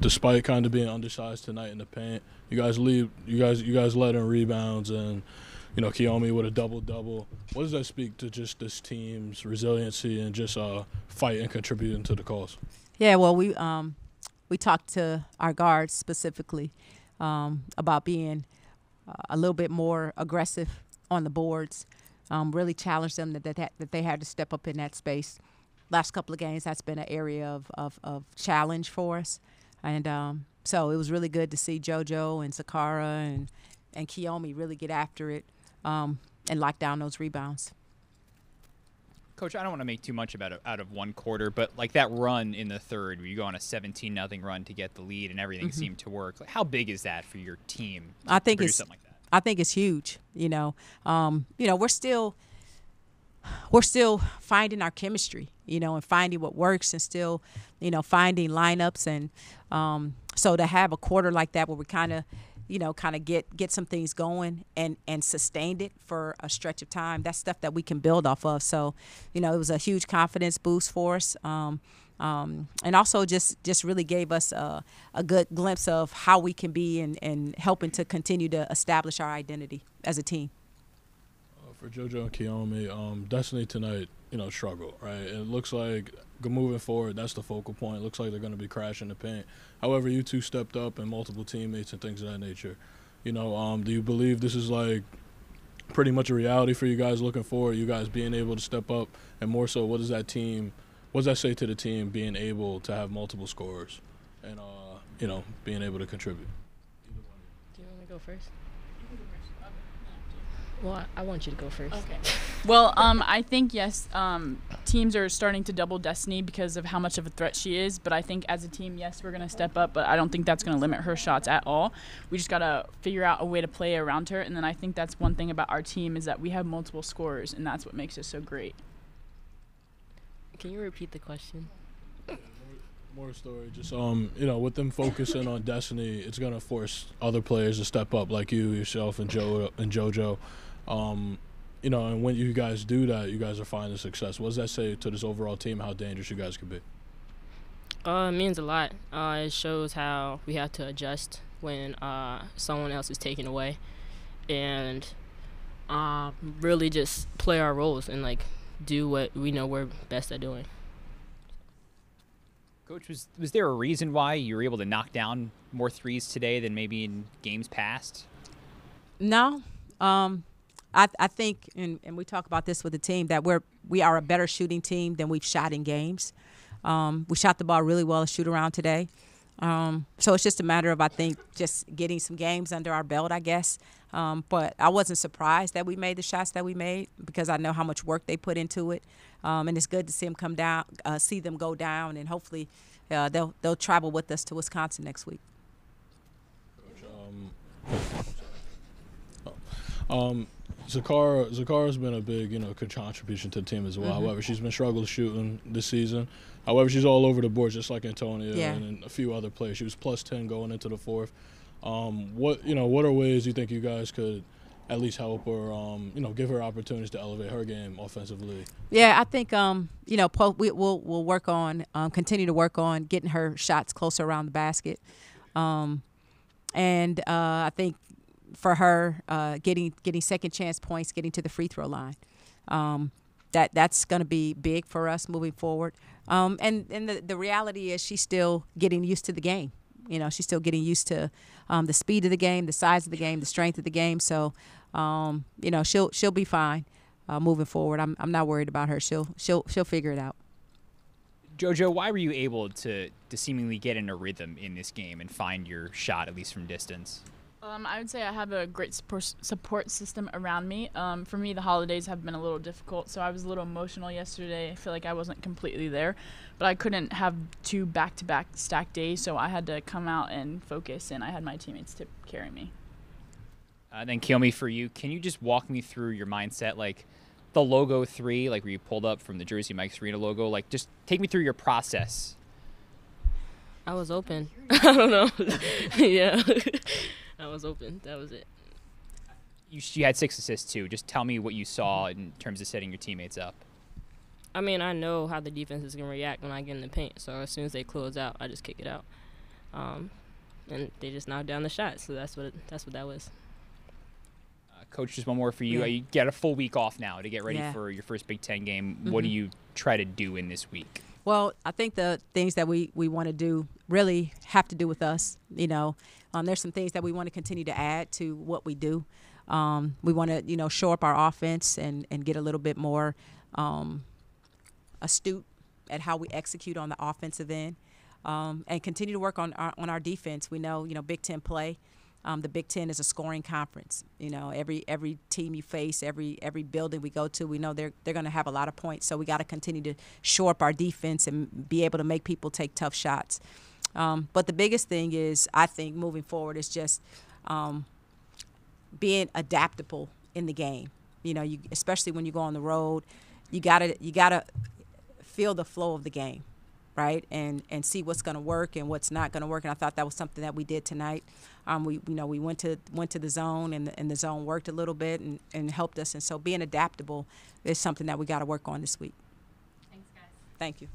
despite kind of being undersized tonight in the paint, you guys led in rebounds and Kiyomi with a double-double. What does that speak to just this team's resiliency and just fight and contributing to the cause? Yeah, well, we talked to our guards specifically about being a little bit more aggressive on the boards, really challenged them that they had to step up in that space. Last couple of games, that's been an area of challenge for us. And so it was really good to see JoJo and Sakara and Kiyomi really get after it and lock down those rebounds. Coach, I don't want to make too much out of one quarter, but like that run in the third where you go on a 17-0 run to get the lead and everything seemed to work. Like, how big is that for your team to produce something like that? I think it's huge. We're still finding our chemistry, and finding what works, and still, finding lineups, and so to have a quarter like that where we kind of get some things going and sustained it for a stretch of time. That's stuff that we can build off of. So, it was a huge confidence boost for us. And also just really gave us a good glimpse of how we can be and helping to continue to establish our identity as a team. For JoJo and Kiyomi, Destiny tonight, struggle, right? It looks like moving forward, that's the focal point. It looks like they're going to be crashing the paint. However, you two stepped up and multiple teammates and things of that nature. Do you believe this is like pretty much a reality for you guys looking forward, you guys being able to step up? And more so, what does that say to the team being able to have multiple scorers and, being able to contribute? Do you want me to go first? Well, I want you to go first. Okay. Well, I think, yes, teams are starting to double Destiny because of how much of a threat she is. But I think as a team, yes, we're going to step up. But I don't think that's going to limit her shots at all. We just got to figure out a way to play around her. And then I think that's one thing about our team is that we have multiple scorers, and that's what makes us so great. Can you repeat the question? More story. Just with them focusing on Destiny, it's gonna force other players to step up, like you, yourself, and JoJo. And when you guys do that, you guys are finding success. What does that say to this overall team? How dangerous you guys could be? It means a lot. It shows how we have to adjust when someone else is taken away, and really just play our roles and do what we know we're best at doing. Coach, was there a reason why you were able to knock down more threes today than maybe in games past? No. I think, and we talk about this with the team, that we are a better shooting team than we've shot in games. We shot the ball really well at shoot-around today. So it's just a matter of, I think, just getting some games under our belt, I guess. But I wasn't surprised that we made the shots that we made because I know how much work they put into it. And it's good to see them come down, see them go down, and hopefully they'll travel with us to Wisconsin next week. Zakara's been a big, contribution to the team as well. However, she's been struggling shooting this season. However, she's all over the board, just like Antonia and a few other players. She was plus 10 going into the fourth. What are ways you think you guys could at least help or give her opportunities to elevate her game offensively? Yeah, I think we'll work on continue to work on getting her shots closer around the basket, and I think for her getting second chance points, getting to the free throw line. That's going to be big for us moving forward. And the reality is she's still getting used to the game. She's still getting used to the speed of the game, the size of the game, the strength of the game. So, she'll be fine moving forward. I'm not worried about her. She'll figure it out. JoJo, why were you able to seemingly get in a rhythm in this game and find your shot, at least from distance? I would say I have a great support system around me. For me, the holidays have been a little difficult, so I was a little emotional yesterday. I feel like I wasn't completely there, but I couldn't have 2 back-to-back stacked days, so I had to come out and focus, and I had my teammates to carry me. Then Kiyomi, for you, can you just walk me through your mindset, like the logo 3, like where you pulled up from the Jersey Mike's Arena logo, like just take me through your process. I was open. I don't know. Yeah. I was open. That was it. You had 6 assists, too. Just tell me what you saw in terms of setting your teammates up. I mean, I know how the defense is going to react when I get in the paint. So as soon as they close out, I just kick it out. and they just knocked down the shot. So that's what that was. Coach, just one more for you. Yeah. You get a full week off now to get ready Yeah. for your first Big Ten game. What do you try to do in this week? Well, I think the things that we want to do really have to do with us. There's some things that we want to continue to add to what we do. We want to, shore up our offense and get a little bit more astute at how we execute on the offensive end, and continue to work on our defense. We know, Big Ten play. The Big Ten is a scoring conference. Every team you face, every building we go to, we know they're going to have a lot of points. So we got to continue to shore up our defense and be able to make people take tough shots. But the biggest thing is, I think, moving forward is just being adaptable in the game. Especially when you go on the road, you gotta feel the flow of the game, right? And see what's going to work and what's not going to work. And I thought that was something that we did tonight. We went to the zone, and the zone worked a little bit and helped us. And so being adaptable is something that we got to work on this week. Thanks, guys. Thank you.